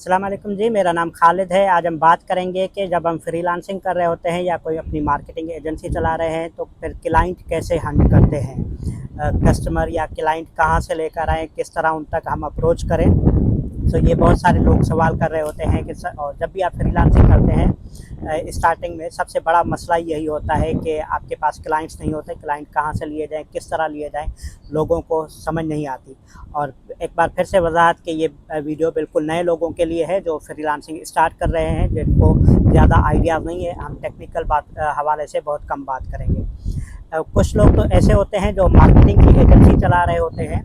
अस्सलाम वालेकुम जी, मेरा नाम खालिद है। आज हम बात करेंगे कि जब हम फ्रीलांसिंग कर रहे होते हैं या कोई अपनी मार्केटिंग एजेंसी चला रहे हैं तो फिर क्लाइंट कैसे हंट करते हैं, कस्टमर या क्लाइंट कहाँ से लेकर आएँ, किस तरह उन तक हम अप्रोच करें। तो ये बहुत सारे लोग सवाल कर रहे होते हैं कि और जब भी आप फ्रीलांसिंग करते हैं स्टार्टिंग में सबसे बड़ा मसला यही होता है कि आपके पास क्लाइंट्स नहीं होते। क्लाइंट कहाँ से लिए जाएँ, किस तरह लिए जाएँ, लोगों को समझ नहीं आती। और एक बार फिर से वजाहत कि ये वीडियो बिल्कुल नए लोगों के लिए है जो फ्रीलांसिंग स्टार्ट कर रहे हैं, जिनको ज़्यादा आइडिया नहीं है। हम टेक्निकल हवाले से बहुत कम बात करेंगे। कुछ लोग तो ऐसे होते हैं जो मार्केटिंग की एजेंसी चला रहे होते हैं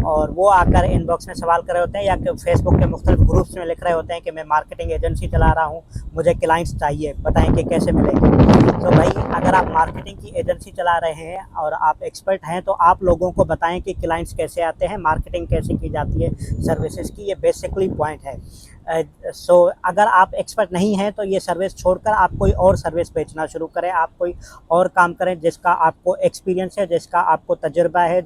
और वो आकर इनबॉक्स में सवाल कर रहे होते हैं या फेसबुक के मुख्तलिफ ग्रुप्स में लिख रहे होते हैं कि मैं मार्केटिंग एजेंसी चला रहा हूँ, मुझे क्लाइंट्स चाहिए, बताएं कि कैसे मिलेंगे। तो भाई, अगर आप मार्केटिंग की एजेंसी चला रहे हैं और आप एक्सपर्ट हैं तो आप लोगों को बताएं कि क्लाइंट्स कैसे आते हैं, मार्केटिंग कैसे की जाती है सर्विसेज की। ये बेसिकली पॉइंट है। अगर आप एक्सपर्ट नहीं हैं तो ये सर्विस छोड़कर आप कोई और सर्विस बेचना शुरू करें, आप कोई और काम करें जिसका आपको एक्सपीरियंस है, जिसका आपको तजुर्बा है,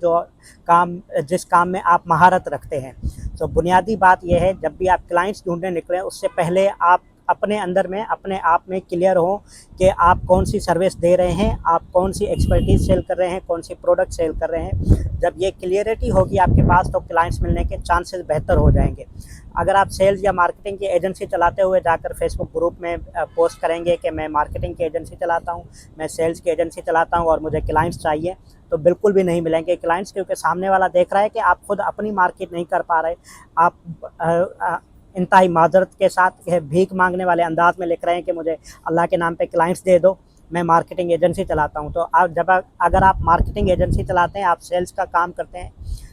जिस काम में आप महारत रखते हैं। तो बुनियादी बात यह है, जब भी आप क्लाइंट्स ढूंढने निकलें उससे पहले आप अपने अंदर में अपने आप में क्लियर हो कि आप कौन सी सर्विस दे रहे हैं, आप कौन सी एक्सपर्टीज सेल कर रहे हैं, कौन सी प्रोडक्ट सेल कर रहे हैं। जब ये क्लियरिटी होगी आपके पास तो क्लाइंट्स मिलने के चांसेस बेहतर हो जाएंगे। अगर आप सेल्स या मार्केटिंग की एजेंसी चलाते हुए जाकर फेसबुक ग्रुप में पोस्ट करेंगे कि मैं मार्केटिंग की एजेंसी चलाता हूँ, मैं सेल्स की एजेंसी चलाता हूँ और मुझे क्लाइंट्स चाहिए, तो बिल्कुल भी नहीं मिलेंगे क्लाइंट्स, क्योंकि सामने वाला देख रहा है कि आप खुद अपनी मार्केट नहीं कर पा रहे। आप इंतहाई माजरत के साथ भीख मांगने वाले अंदाज में लिख रहे हैं कि मुझे अल्लाह के नाम पे क्लाइंट्स दे दो, मैं मार्केटिंग एजेंसी चलाता हूं। तो अगर आप मार्केटिंग एजेंसी चलाते हैं, आप सेल्स का काम करते हैं,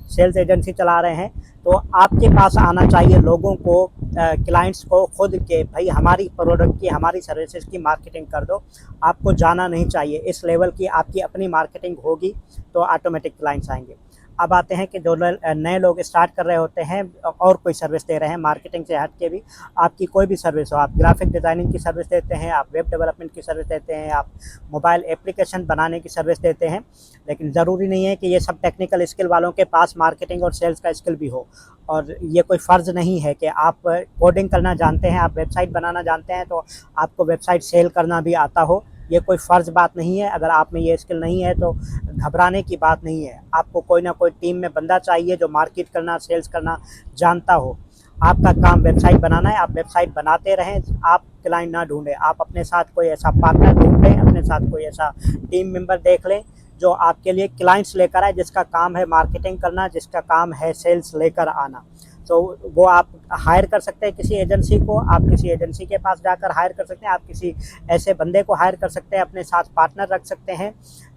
सेल्स एजेंसी चला रहे हैं, तो आपके पास आना चाहिए लोगों को, क्लाइंट्स को खुद के भाई हमारी प्रोडक्ट की, हमारी सर्विसेज की मार्केटिंग कर दो। आपको जाना नहीं चाहिए। इस लेवल की आपकी अपनी मार्केटिंग होगी तो ऑटोमेटिक क्लाइंट्स आएंगे। अब आते हैं कि जो नए लोग स्टार्ट कर रहे होते हैं और कोई सर्विस दे रहे हैं मार्केटिंग से हट के भी, आपकी कोई भी सर्विस हो, आप ग्राफिक डिज़ाइनिंग की सर्विस देते हैं, आप वेब डेवलपमेंट की सर्विस देते हैं, आप मोबाइल एप्लीकेशन बनाने की सर्विस देते हैं, लेकिन ज़रूरी नहीं है कि ये सब टेक्निकल स्किल वालों के पास मार्केटिंग और सेल्स का स्किल भी हो। और ये कोई फ़र्ज़ नहीं है कि आप कोडिंग करना जानते हैं, आप वेबसाइट बनाना जानते हैं तो आपको वेबसाइट सेल करना भी आता हो। ये कोई फ़र्ज़ बात नहीं है। अगर आप में ये स्किल नहीं है तो घबराने की बात नहीं है। आपको कोई ना कोई टीम में बंदा चाहिए जो मार्केट करना, सेल्स करना जानता हो। आपका काम वेबसाइट बनाना है, आप वेबसाइट बनाते रहें, आप क्लाइंट ना ढूंढें। आप अपने साथ कोई ऐसा पार्टनर ढूंढ लें, अपने साथ कोई ऐसा टीम मेंबर देख लें जो आपके लिए क्लाइंट्स लेकर आए, जिसका काम है मार्केटिंग करना, जिसका काम है सेल्स लेकर आना। तो वो आप हायर कर सकते हैं किसी एजेंसी को, आप किसी एजेंसी के पास जाकर हायर कर सकते हैं, आप किसी ऐसे बंदे को हायर कर सकते हैं, अपने साथ पार्टनर रख सकते हैं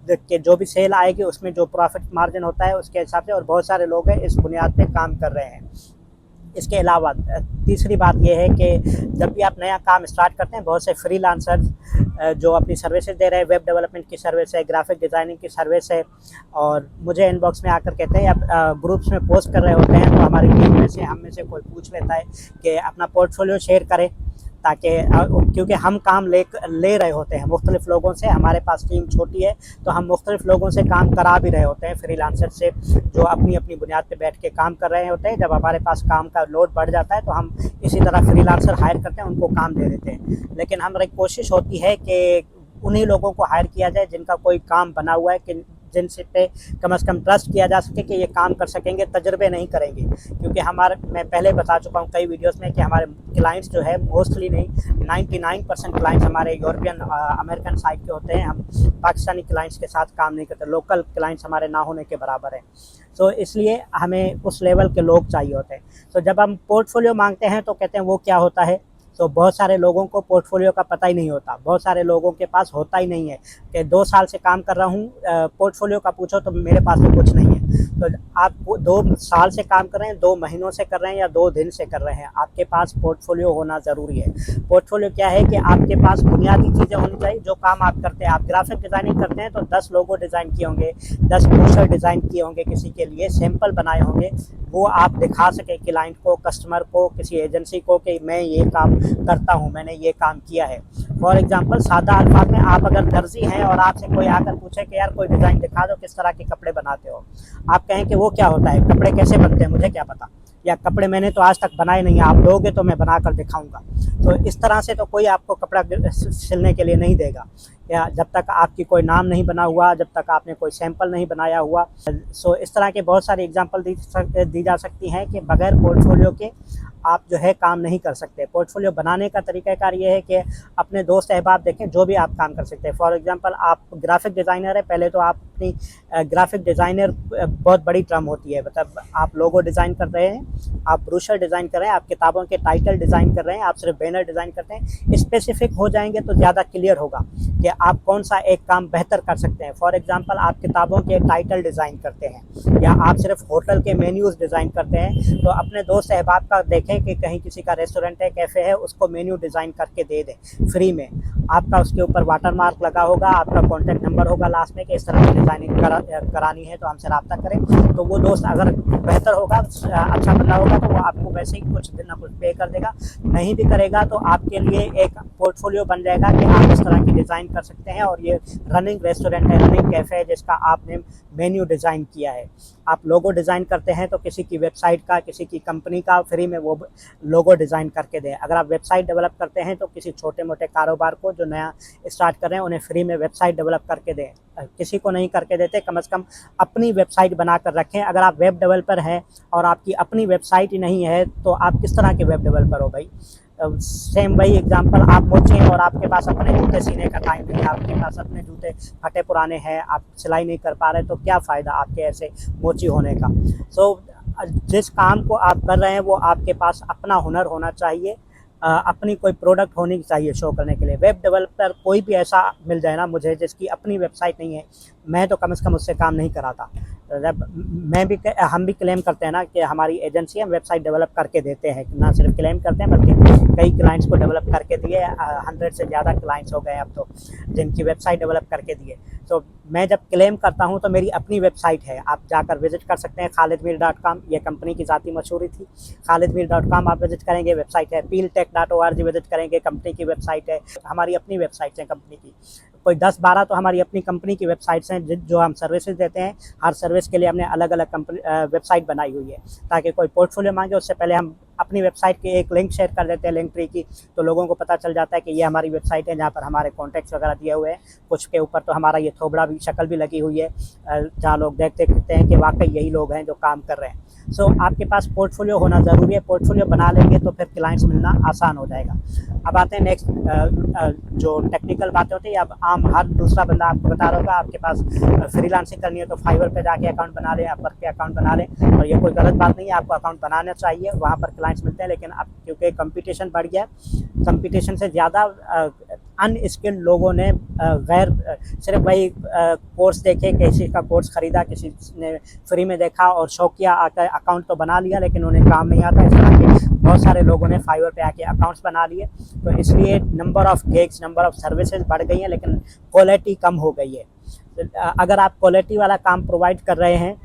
कि जो भी सेल आएगी उसमें जो प्रॉफिट मार्जिन होता है उसके हिसाब से। और बहुत सारे लोग हैं इस बुनियाद पे काम कर रहे हैं। इसके अलावा तीसरी बात यह है कि जब भी आप नया काम स्टार्ट करते हैं, बहुत से फ्रीलांसर्स जो अपनी सर्विसेज दे रहे हैं, वेब डेवलपमेंट की सर्विस है, ग्राफिक डिज़ाइनिंग की सर्विस है, और मुझे इनबॉक्स में आकर कहते हैं आप ग्रुप्स में पोस्ट कर रहे होते हैं, तो हमारी टीम में से हम में से कोई पूछ लेता है कि अपना पोर्टफोलियो शेयर करें, ताकि क्योंकि हम काम ले रहे होते हैं मुख्तलिफ लोगों से, हमारे पास टीम छोटी है तो हम मुख्तलिफ लोगों से काम करा भी रहे होते हैं, फ्रीलांसर से जो अपनी अपनी बुनियाद पे बैठ के काम कर रहे होते हैं। जब हमारे पास काम का लोड बढ़ जाता है तो हम इसी तरह फ्रीलांसर हायर करते हैं, उनको काम दे देते हैं। लेकिन हमारी कोशिश होती है कि उन्हीं लोगों को हायर किया जाए जिनका कोई काम बना हुआ है, कि जिनसे पे कम से कम ट्रस्ट किया जा सके कि ये काम कर सकेंगे, तजर्बे नहीं करेंगे। क्योंकि मैं पहले बता चुका हूँ कई वीडियोस में कि हमारे क्लाइंट्स जो है मोस्टली नहीं, 99% क्लाइंट्स हमारे यूरोपियन अमेरिकन साइड के होते हैं। हम पाकिस्तानी क्लाइंट्स के साथ काम नहीं करते, लोकल क्लाइंट्स हमारे ना होने के बराबर हैं। तो इसलिए हमें उस लेवल के लोग चाहिए होते हैं। तो जब हम पोर्टफोलियो मांगते हैं तो कहते हैं वो क्या होता है, तो बहुत सारे लोगों को पोर्टफोलियो का पता ही नहीं होता। बहुत सारे लोगों के पास होता ही नहीं है कि 2 साल से काम कर रहा हूँ, पोर्टफोलियो का पूछो तो मेरे पास तो कुछ नहीं है। तो आप 2 साल से काम कर रहे हैं, 2 महीनों से कर रहे हैं या 2 दिन से कर रहे हैं, आपके पास पोर्टफोलियो होना ज़रूरी है। पोर्टफोलियो क्या है कि आपके पास बुनियादी चीज़ें होनी चाहिए। जो काम आप करते हैं, आप ग्राफिक डिज़ाइनिंग करते हैं तो 10 लोगो डिज़ाइन किए होंगे, 10 पोस्टर डिज़ाइन किए होंगे, किसी के लिए सैंपल बनाए होंगे, वो आप दिखा सके क्लाइंट को, कस्टमर को, किसी एजेंसी को कि मैं ये काम करता हूँ, मैंने ये काम किया है। फॉर एग्जांपल, सादा अल्फाज में, आप अगर दर्जी हैं और आपसे कोई आकर पूछे कि यार कोई डिज़ाइन दिखा दो, किस तरह के कपड़े बनाते हो, आप कहें कि वो क्या होता है, कपड़े कैसे बनते हैं, मुझे क्या पता, या कपड़े मैंने तो आज तक बनाए नहीं हैं, आप दोगे तो मैं बना कर दिखाऊँगा। तो इस तरह से तो कोई आपको कपड़ा सिलने के लिए नहीं देगा, या जब तक आपकी कोई नाम नहीं बना हुआ, जब तक आपने कोई सैंपल नहीं बनाया हुआ। सो इस तरह के बहुत सारे एग्जांपल दी जा सकती हैं कि बगैर पोर्टफोलियो के आप जो है काम नहीं कर सकते। पोर्टफोलियो बनाने का तरीक़ाकार ये है कि अपने दोस्त अहबाब देखें जो भी आप काम कर सकते हैं। फॉर एग्जांपल आप ग्राफ़िक डिज़ाइनर हैं, पहले तो आप अपनी ग्राफ़िक डिज़ाइनर बहुत बड़ी टर्म होती है, मतलब आप लोगो डिज़ाइन कर रहे हैं, आप ब्रोशर डिज़ाइन कर रहे हैं, आप किताबों के टाइटल डिज़ाइन कर रहे हैं, आप सिर्फ बैनर डिज़ाइन करते हैं। स्पेसिफिक हो जाएंगे तो ज़्यादा क्लियर होगा कि आप कौन सा एक काम बेहतर कर सकते हैं। फॉर एग्जांपल आप किताबों के टाइटल डिज़ाइन करते हैं या आप सिर्फ होटल के मेन्यूज़ डिज़ाइन करते हैं, तो अपने दोस्त अहबाब का देखें कि कहीं किसी का रेस्टोरेंट है, कैफ़े है, उसको मेन्यू डिज़ाइन करके दे दें फ्री में। आपका उसके ऊपर वाटर मार्क लगा होगा, आपका कॉन्टैक्ट नंबर होगा लास्ट में कि इस तरह की डिज़ाइनिंग करानी है तो हमसे रब्ता करें। तो वो दोस्त अगर बेहतर होगा, अच्छा बंदा होगा, तो वो आपको वैसे ही कुछ दिन ना कुछ पे कर देगा। नहीं भी करेगा तो आपके लिए एक पोर्टफोलियो बन जाएगा कि आप इस तरह की डिज़ाइन कर सकते हैं और ये रनिंग रेस्टोरेंट है, रनिंग कैफ़े है जिसका आपने मेन्यू डिज़ाइन किया है। आप लोगो डिज़ाइन करते हैं तो किसी की वेबसाइट का, किसी की कंपनी का फ्री में वो लोगो डिज़ाइन करके दें। अगर आप वेबसाइट डेवलप करते हैं तो किसी छोटे मोटे कारोबार को जो नया स्टार्ट कर रहे हैं उन्हें फ्री में वेबसाइट डेवलप करके दें। किसी को नहीं करके देते, कम से कम अपनी वेबसाइट बना कर रखें। अगर आप वेब डेवलपर हैं और आपकी अपनी वेबसाइट ही नहीं है तो आप किस तरह के वेब डेवलपर हो भाई। सेम वही एग्जांपल, आप मोची हैं और आपके पास अपने जूते सीने का टाइम नहीं है, आपके पास अपने जूते फटे पुराने हैं, आप सिलाई नहीं कर पा रहे, तो क्या फ़ायदा आपके ऐसे मोची होने का। सो जिस काम को आप कर रहे हैं वो आपके पास अपना हुनर होना चाहिए, अपनी कोई प्रोडक्ट होनी चाहिए शो करने के लिए। वेब डेवलपर कोई भी ऐसा मिल जाए ना मुझे जिसकी अपनी वेबसाइट नहीं है, मैं तो कम से कम उससे काम नहीं कराता। जब हम भी क्लेम करते हैं ना कि हमारी एजेंसी हम वेबसाइट डेवलप करके देते हैं, ना सिर्फ क्लेम करते हैं बल्कि कई क्लाइंट्स को डेवलप करके दिए। 100 से ज़्यादा क्लाइंट्स हो गए अब तो जिनकी वेबसाइट डेवलप करके दिए। तो मैं जब क्लेम करता हूँ तो मेरी अपनी वेबसाइट है, आप जाकर विज़िट कर सकते हैं khalidmir.com, ये कंपनी की ज़ाती मशहूरी थी। khalidmir.com आप विज़िट करेंगे, वेबसाइट है। peeltech.org विज़िट करेंगे, कंपनी की वेबसाइट है। हमारी अपनी वेबसाइट्स हैं कंपनी की, कोई 10-12 तो हमारी अपनी कंपनी की वेबसाइट्स हैं जो हम सर्विसेज देते हैं। हर सर्विस के लिए हमने अलग-अलग वेबसाइट बनाई हुई है, ताकि कोई पोर्टफोलियो मांगे उससे पहले हम अपनी वेबसाइट की एक लिंक शेयर कर देते हैं, लिंक ट्री की, तो लोगों को पता चल जाता है कि ये हमारी वेबसाइट है जहाँ पर हमारे कॉन्टैक्ट्स वगैरह दिए हुए हैं। कुछ के ऊपर तो हमारा ये थोबड़ा भी, शक्ल भी लगी हुई है, जहाँ लोग देखते हैं कि वाकई यही लोग हैं जो काम कर रहे हैं। सो आपके पास पोर्टफोलियो होना ज़रूरी है। पोर्टफोलियो बना लेंगे तो फिर क्लाइंट्स मिलना आसान हो जाएगा। अब आते हैं नेक्स्ट, जो टेक्निकल बातें होती है। अब आम हर दूसरा बंदा आपको बता रहा होगा, आपके पास फ्रीलांसिंग करनी है तो फाइवर पे जाके अकाउंट बना लें, अपवर्क पे अकाउंट बना लें, और ये कोई गलत बात नहीं है, आपको अकाउंट बनाना चाहिए, वहाँ पर क्लाइंट्स मिलते हैं। लेकिन अब क्योंकि कंपटीशन बढ़ गया, कंपटीशन से ज़्यादा अनस्किल्ड लोगों ने सिर्फ वही कोर्स देखे, किसी का कोर्स ख़रीदा, किसी ने फ्री में देखा और शौकिया आकर अकाउंट तो बना लिया, लेकिन उन्हें काम नहीं आता। इस तरह के बहुत सारे लोगों ने फाइवर पे आके अकाउंट्स बना लिए। तो इसलिए number of gigs, number of services बढ़ गई हैं, लेकिन क्वालिटी कम हो गई है। अगर आप क्वालिटी वाला काम प्रोवाइड कर रहे हैं,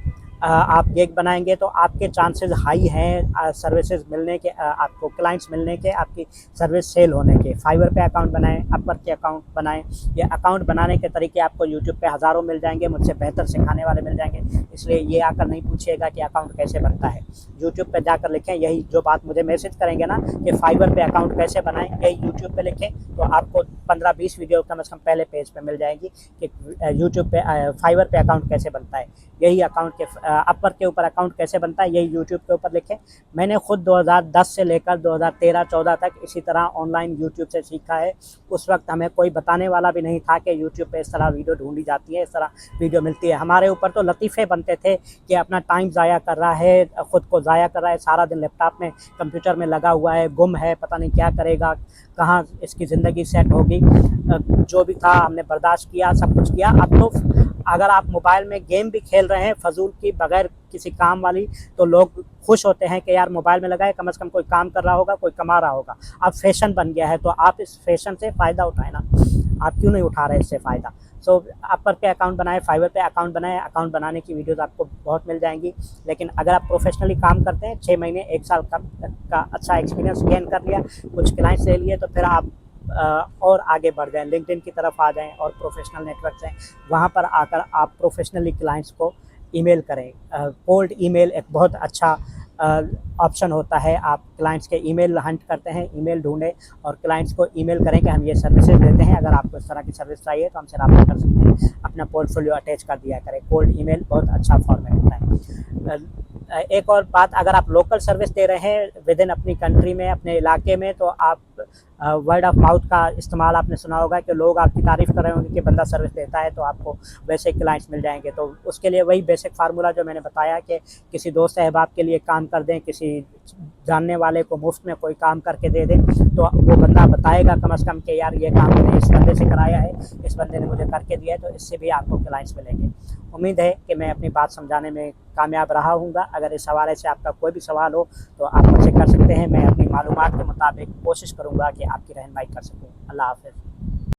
आप गिग बनाएंगे तो आपके चांसेस हाई हैं सर्विसेज मिलने के, आपको क्लाइंट्स मिलने के, आपकी सर्विस सेल होने के। फाइवर पे अकाउंट बनाएं, अपवर्क के अकाउंट बनाएं। ये अकाउंट बनाने के तरीके आपको यूट्यूब पे हज़ारों मिल जाएंगे, मुझसे बेहतर सिखाने वाले मिल जाएंगे। इसलिए ये आकर नहीं पूछिएगा कि अकाउंट कैसे बनता है, यूट्यूब पे जाकर लिखें। यही जो बात मुझे मैसेज करेंगे ना कि फाइवर पे अकाउंट कैसे बनाएं, यही यूट्यूब पे लिखें तो आपको 15-20 वीडियो कम से कम पहले पेज पे मिल जाएंगी कि यूट्यूब पे फाइवर पे अकाउंट कैसे बनता है। यही अकाउंट के अपवर्क के ऊपर अकाउंट कैसे बनता है, यही यूट्यूब के ऊपर लिखें। मैंने खुद 2010 से लेकर 2013-14 तक इसी तरह ऑनलाइन यूट्यूब से सीखा है। उस वक्त हमें कोई बताने वाला भी नहीं था कि यूट्यूब पे इस तरह वीडियो ढूंढी जाती है, इस तरह वीडियो मिलती है। हमारे ऊपर तो लतीफ़े बनते थे कि अपना टाइम ज़ाया कर रहा है, ख़ुद को ज़ाया कर रहा है, सारा दिन लैपटॉप में, कंप्यूटर में लगा हुआ है, गुम है, पता नहीं क्या करेगा, कहाँ इसकी ज़िंदगी सेट होगी। जो भी था हमने बर्दाश्त किया, सब कुछ किया। अब तो अगर आप मोबाइल में गेम भी खेल रहे हैं फ़जूल की, बगैर किसी काम वाली, तो लोग खुश होते हैं कि यार मोबाइल में लगा है, कम से कम कोई काम कर रहा होगा, कोई कमा रहा होगा। अब फैशन बन गया है, तो आप इस फैशन से फ़ायदा उठाएं ना, आप क्यों नहीं उठा रहे इससे फ़ायदा। सो अपवर्क पे अकाउंट बनाएं, फाइवर पे अकाउंट बनाएं। अकाउंट बनाने की वीडियोस आपको बहुत मिल जाएंगी। लेकिन अगर आप प्रोफेशनली काम करते हैं, 6 महीने 1 साल का अच्छा एक्सपीरियंस गेन कर लिया, कुछ क्लाइंट्स ले लिए, तो फिर आप और आगे बढ़ जाएँ, लिंक्डइन की तरफ आ जाएँ, और प्रोफेशनल नेटवर्क्स हैं वहाँ पर आकर आप प्रोफेशनली क्लाइंट्स को ईमेल करें। कोल्ड ईमेल एक बहुत अच्छा ऑप्शन होता है, आप क्लाइंट्स के ईमेल हंट करते हैं, ईमेल ढूँढें और क्लाइंट्स को ईमेल करें कि हम ये सर्विसेज देते हैं, अगर आपको इस तरह की सर्विस चाहिए तो हमसे रब्ता कर सकते हैं, अपना पोर्टफोलियो अटैच कर दिया करें। कोल्ड ईमेल बहुत अच्छा फॉर्मेट होता है। एक और बात, अगर आप लोकल सर्विस दे रहे हैं विद इन अपनी कंट्री में, अपने इलाके में, तो आप वर्ड ऑफ माउथ का इस्तेमाल आपने सुना होगा कि लोग आपकी तारीफ़ कर रहे होंगे कि बंदा सर्विस देता है, तो आपको वैसे क्लाइंट्स मिल जाएंगे। तो उसके लिए वही बेसिक फार्मूला जो मैंने बताया कि किसी दोस्त अहबाब के लिए काम कर दें, किसी जानने वाले को मुफ्त में कोई काम करके दे दें, तो वो बंदा बताएगा कम से कम कि यार ये काम मैंने इस बंदे से कराया है, इस बंदे ने मुझे करके दिया है, तो इससे भी आपको क्लाइंट्स मिलेंगे। उम्मीद है कि मैं अपनी बात समझाने में कामयाब रहा हूँगा। अगर इस हवाले से आपका कोई भी सवाल हो तो आप मुझसे कर सकते हैं। मैं अपनी मालूमात के मुताबिक कोशिश करूँगा कि आपकी रहनुमाई कर सकूँ। अल्लाह हाफ़िज़।